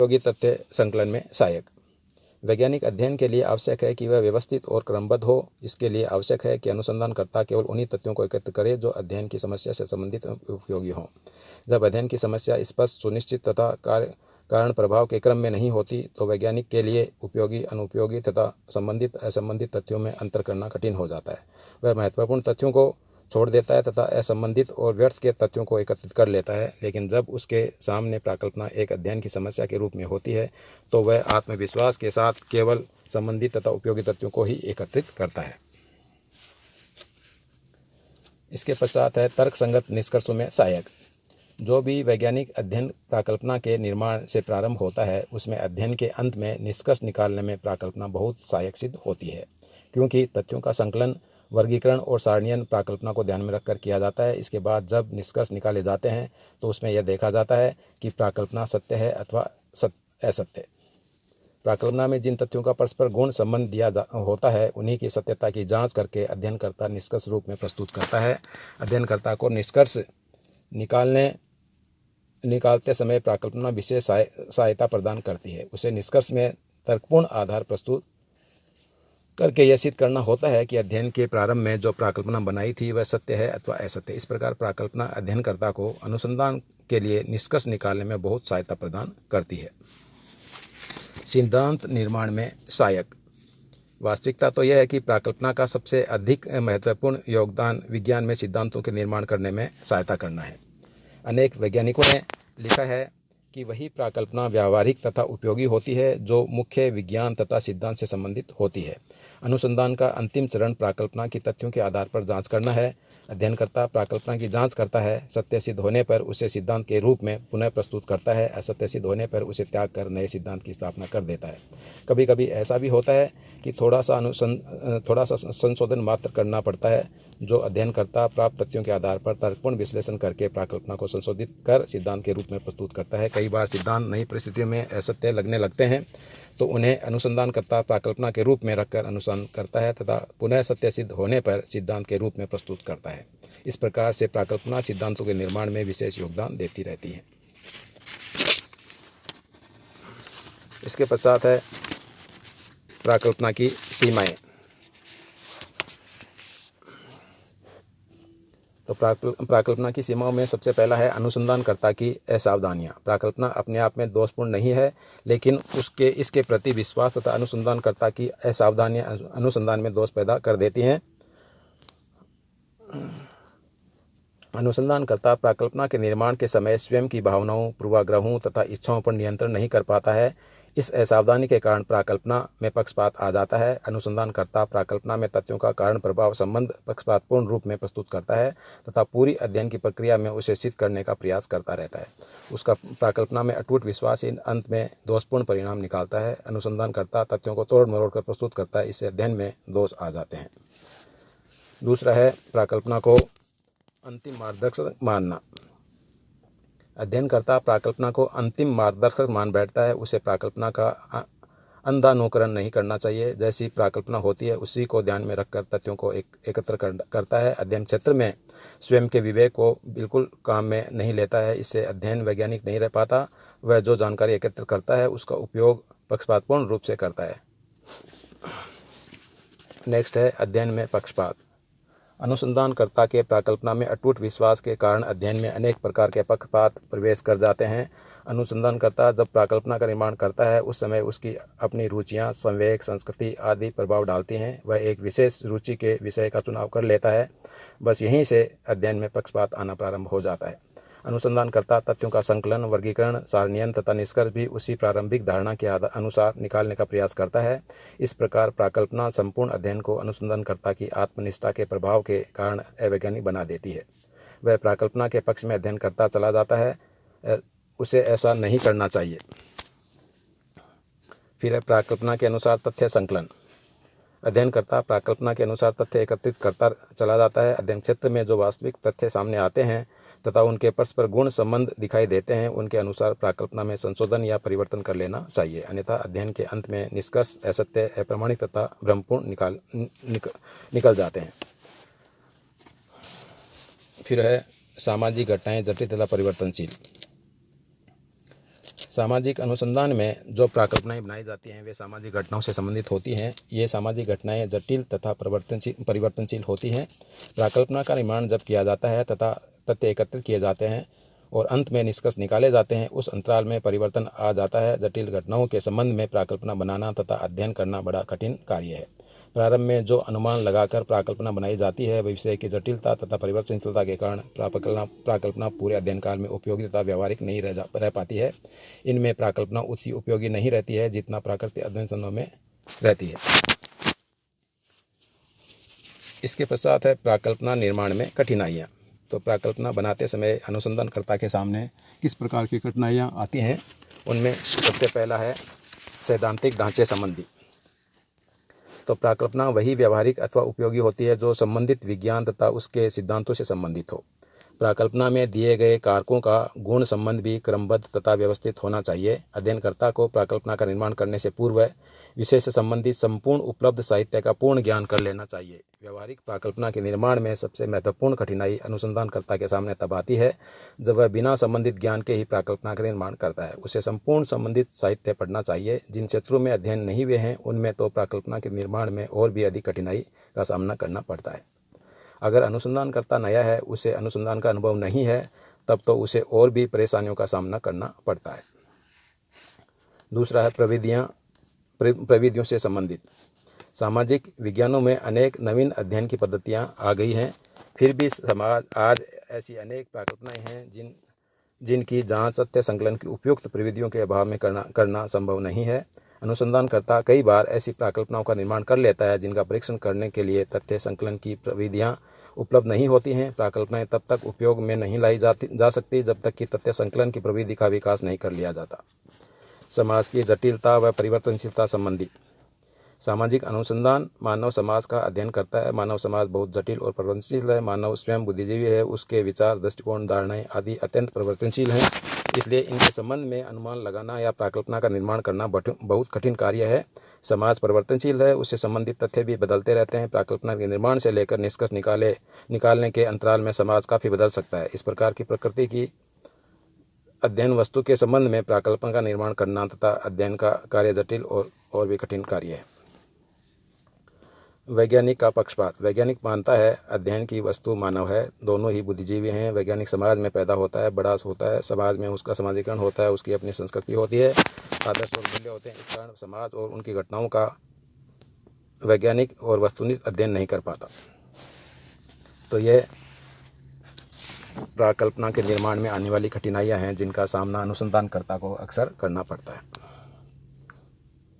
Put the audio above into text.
उपयोगी तथ्य संकलन में सहायक। वैज्ञानिक अध्ययन के लिए आवश्यक है कि वह व्यवस्थित और क्रमबद्ध हो। इसके लिए आवश्यक है कि अनुसंधानकर्ता केवल उन्हीं तथ्यों को एकत्र करे जो अध्ययन की समस्या से संबंधित उपयोगी हों। जब अध्ययन की समस्या स्पष्ट, सुनिश्चित तथा कारण प्रभाव के क्रम में नहीं होती तो वैज्ञानिक के लिए उपयोगी, अनुपयोगी तथा संबंधित असंबंधित तथ्यों में अंतर करना कठिन हो जाता है। वह महत्वपूर्ण तथ्यों को छोड़ देता है तथा असंबंधित और व्यर्थ के तथ्यों को एकत्रित कर लेता है। लेकिन जब उसके सामने प्राकल्पना एक अध्ययन की समस्या के रूप में होती है तो वह आत्मविश्वास के साथ केवल संबंधित तथा उपयोगी तथ्यों को ही एकत्रित करता है। इसके पश्चात है तर्क संगत निष्कर्षों में सहायक। जो भी वैज्ञानिक अध्ययन प्राकल्पना के निर्माण से प्रारंभ होता है उसमें अध्ययन के अंत में निष्कर्ष निकालने में प्राकल्पना बहुत सहायक सिद्ध होती है, क्योंकि तथ्यों का संकलन, वर्गीकरण और सारणीयन प्राकल्पना को ध्यान में रखकर किया जाता है। इसके बाद जब निष्कर्ष निकाले जाते हैं तो उसमें यह देखा जाता है कि प्राकल्पना सत्य है अथवा असत्य। प्राकल्पना में जिन तथ्यों का परस्पर गुण संबंध दिया होता है उन्हीं की सत्यता की जांच करके अध्ययनकर्ता निष्कर्ष रूप में प्रस्तुत करता है। अध्ययनकर्ता को निष्कर्ष निकालते समय प्राकल्पना विशेष सहायता प्रदान करती है। उसे निष्कर्ष में तर्कपूर्ण आधार प्रस्तुत करके यह सिद्ध करना होता है कि अध्ययन के प्रारंभ में जो प्राकल्पना बनाई थी वह सत्य है अथवा असत्य। इस प्रकार प्राकल्पना अध्ययनकर्ता को अनुसंधान के लिए निष्कर्ष निकालने में बहुत सहायता प्रदान करती है। सिद्धांत निर्माण में सहायक। वास्तविकता तो यह है कि प्राकल्पना का सबसे अधिक महत्वपूर्ण योगदान विज्ञान में सिद्धांतों के निर्माण करने में सहायता करना है। अनेक वैज्ञानिकों ने लिखा है कि वही प्राकल्पना व्यावहारिक तथा उपयोगी होती है जो मुख्य विज्ञान तथा सिद्धांत से संबंधित होती है। अनुसंधान का अंतिम चरण प्राकल्पना की तथ्यों के आधार पर जांच करना है। अध्ययनकर्ता प्राकल्पना की जांच करता है। सत्य सिद्ध होने पर उसे सिद्धांत के रूप में पुनः प्रस्तुत करता है। असत्य सिद्ध होने पर उसे त्याग कर नए सिद्धांत की स्थापना कर देता है। कभी कभी ऐसा भी होता है कि थोड़ा सा संशोधन मात्र करना पड़ता है। जो अध्ययनकर्ता प्राप्त तथ्यों के आधार पर तर्कपूर्ण विश्लेषण करके प्राकल्पना को संशोधित कर सिद्धांत के रूप में प्रस्तुत करता है। कई बार सिद्धांत नई परिस्थितियों में असत्य लगने लगते हैं तो उन्हें अनुसंधानकर्ता प्राकल्पना के रूप में रखकर अनुसंधान करता है तथा पुनः सत्य सिद्ध होने पर सिद्धांत के रूप में प्रस्तुत करता है। इस प्रकार से प्राकल्पना सिद्धांतों के निर्माण में विशेष योगदान देती रहती है। इसके पश्चात है प्राकल्पना की सीमाएं। तो प्राकल्पना की सीमाओं में सबसे पहला है अनुसंधानकर्ता की असावधानियां। प्राकल्पना अपने आप में दोषपूर्ण नहीं है, लेकिन इसके प्रति विश्वास तथा अनुसंधानकर्ता की असावधानियां अनुसंधान में दोष पैदा कर देती हैं। अनुसंधानकर्ता प्राकल्पना के निर्माण के समय स्वयं की भावनाओं, पूर्वाग्रहों तथा इच्छाओं पर नियंत्रण नहीं कर पाता है। इस असावधानी के कारण प्राकल्पना में पक्षपात आ जाता है। अनुसंधानकर्ता प्राकल्पना में तथ्यों का कारण प्रभाव संबंध पक्षपातपूर्ण रूप में प्रस्तुत करता है तथा पूरी अध्ययन की प्रक्रिया में उसे सिद्ध करने का प्रयास करता रहता है। उसका प्राकल्पना में अटूट विश्वास इन अंत में दोषपूर्ण परिणाम निकालता है। अनुसंधानकर्ता तथ्यों को तोड़ मरोड़ कर प्रस्तुत करता है, इससे अध्ययन में दोष आ जाते हैं। दूसरा है प्राकल्पना को अंतिम मार्गदर्शक मानना। अध्ययनकर्ता प्राकल्पना को अंतिम मार्गदर्शक मान बैठता है। उसे प्राकल्पना का अंधानुकरण नहीं करना चाहिए। जैसी प्राकल्पना होती है उसी को ध्यान में रखकर तथ्यों को एकत्र करता है। अध्ययन क्षेत्र में स्वयं के विवेक को बिल्कुल काम में नहीं लेता है। इससे अध्ययन वैज्ञानिक नहीं रह पाता। वह जो जानकारी एकत्र करता है उसका उपयोग पक्षपातपूर्ण रूप से करता है। नेक्स्ट है अध्ययन में पक्षपात। अनुसंधानकर्ता के प्राकल्पना में अटूट विश्वास के कारण अध्ययन में अनेक प्रकार के पक्षपात प्रवेश कर जाते हैं। अनुसंधानकर्ता जब प्राकल्पना का निर्माण करता है उस समय उसकी अपनी रुचियां, संवेग, संस्कृति आदि प्रभाव डालती हैं। वह एक विशेष रुचि के विषय का चुनाव कर लेता है। बस यहीं से अध्ययन में पक्षपात आना प्रारंभ हो जाता है। अनुसंधानकर्ता तथ्यों का संकलन, वर्गीकरण, सारणीयन तथा निष्कर्ष भी उसी प्रारंभिक धारणा के अनुसार निकालने का प्रयास करता है। इस प्रकार प्राकल्पना संपूर्ण अध्ययन को अनुसंधानकर्ता की आत्मनिष्ठा के प्रभाव के कारण अवैज्ञानिक बना देती है। वह प्राकल्पना के पक्ष में अध्ययन करता चला जाता है। उसे ऐसा नहीं करना चाहिए। फिर है प्राकल्पना के अनुसार तथ्य संकलन। अध्ययनकर्ता प्राकल्पना के अनुसार तथ्य एकत्रित करता चला जाता है। अध्ययन क्षेत्र में जो वास्तविक तथ्य सामने आते हैं तथा उनके परस्पर गुण संबंध दिखाई देते हैं उनके अनुसार प्राकल्पना में संशोधन या परिवर्तन कर लेना चाहिए, अन्यथा अध्ययन के अंत में निष्कर्ष असत्य, अप्रमाणिक तथा भ्रमपूर्ण निकल जाते हैं। फिर है सामाजिक घटनाएं जटिल तथा परिवर्तनशील। सामाजिक अनुसंधान में जो प्राकल्पनाएं बनाई जाती हैं वे सामाजिक घटनाओं से संबंधित होती हैं। ये सामाजिक घटनाएं जटिल तथा परिवर्तनशील होती हैं। प्राकल्पना का निर्माण जब किया जाता है तथा तथ्य एकत्रित किए जाते हैं और अंत में निष्कर्ष निकाले जाते हैं, उस अंतराल में परिवर्तन आ जाता है। जटिल घटनाओं के संबंध में प्राकल्पना बनाना तथा अध्ययन करना बड़ा कठिन कार्य है। प्रारंभ में जो अनुमान लगाकर प्राकल्पना बनाई जाती है, विषय की जटिलता तथा परिवर्तनशीलता के कारण प्राकल्पना पूरे अध्ययन काल में उपयोगी तथा व्यवहारिक नहीं रह पाती है। इनमें प्राकल्पना उतनी उपयोगी नहीं रहती है जितना प्राकृतिक अध्ययन संदर्भों में रहती है। इसके पश्चात है प्राकल्पना निर्माण में कठिनाइयाँ। तो प्राकल्पना बनाते समय अनुसंधानकर्ता के सामने किस प्रकार की कठिनाइयाँ आती हैं, उनमें सबसे पहला है सैद्धांतिक ढांचे संबंधी। तो प्राकल्पना वही व्यवहारिक अथवा उपयोगी होती है जो संबंधित विज्ञान तथा उसके सिद्धांतों से संबंधित हो। प्राकल्पना में दिए गए कारकों का गुण संबंध भी क्रमबद्ध तथा व्यवस्थित होना चाहिए। अध्ययनकर्ता को प्राकल्पना का निर्माण करने से पूर्व विषय से संबंधित संपूर्ण उपलब्ध साहित्य का पूर्ण ज्ञान कर लेना चाहिए। व्यवहारिक प्राकल्पना के निर्माण में सबसे महत्वपूर्ण कठिनाई अनुसंधानकर्ता के सामने तब आती है जब वह बिना संबंधित ज्ञान के ही प्राकल्पना का निर्माण करता है। उसे संपूर्ण संबंधित साहित्य पढ़ना चाहिए। जिन क्षेत्रों में अध्ययन नहीं हुए हैं उनमें तो प्राकल्पना के निर्माण में और भी अधिक कठिनाई का सामना करना पड़ता है। अगर अनुसंधानकर्ता नया है, उसे अनुसंधान का अनुभव नहीं है, तब तो उसे और भी परेशानियों का सामना करना पड़ता है। दूसरा है प्रविधियों से संबंधित। सामाजिक विज्ञानों में अनेक नवीन अध्ययन की पद्धतियां आ गई हैं, फिर भी समाज आज ऐसी अनेक प्राकल्पनाएं हैं जिनकी जांच सत्य संकलन की उपयुक्त प्रविधियों के अभाव में करना संभव नहीं है। अनुसंधानकर्ता कई बार ऐसी प्राकल्पनाओं का निर्माण कर लेता है जिनका परीक्षण करने के लिए तथ्य संकलन की प्रविधियां उपलब्ध नहीं होती हैं। प्राकल्पनाएं तब तक उपयोग में नहीं लाई जा सकती जब तक कि तथ्य संकलन की प्रविधि का विकास नहीं कर लिया जाता। समाज की जटिलता व परिवर्तनशीलता संबंधी। सामाजिक अनुसंधान मानव समाज का अध्ययन करता है। मानव समाज बहुत जटिल और परिवर्तनशील है। मानव स्वयं बुद्धिजीवी है। उसके विचार, दृष्टिकोण, धारणाएं आदि अत्यंत परिवर्तनशील हैं। इसलिए इनके संबंध में अनुमान लगाना या प्राकल्पना का निर्माण करना बहुत कठिन कार्य है। समाज परिवर्तनशील है, उससे संबंधित तथ्य भी बदलते रहते हैं। प्राकल्पना के निर्माण से लेकर निष्कर्ष निकालने के अंतराल में समाज काफ़ी बदल सकता है। इस प्रकार की प्रकृति की अध्ययन वस्तु के संबंध में प्राकल्पना का निर्माण करना तथा अध्ययन का कार्य जटिल और भी कठिन कार्य है। वैज्ञानिक का पक्षपात। वैज्ञानिक मानता है अध्ययन की वस्तु मानव है, दोनों ही बुद्धिजीवी हैं। वैज्ञानिक समाज में पैदा होता है, बड़ा होता है, समाज में उसका समाजीकरण होता है, उसकी अपनी संस्कृति होती है, आदर्श और मूल्य होते हैं। इस कारण समाज और उनकी घटनाओं का वैज्ञानिक और वस्तुनिष्ठ अध्ययन नहीं कर पाता। तो यह प्राकल्पना के निर्माण में आने वाली कठिनाइयाँ हैं जिनका सामना अनुसंधानकर्ता को अक्सर करना पड़ता है।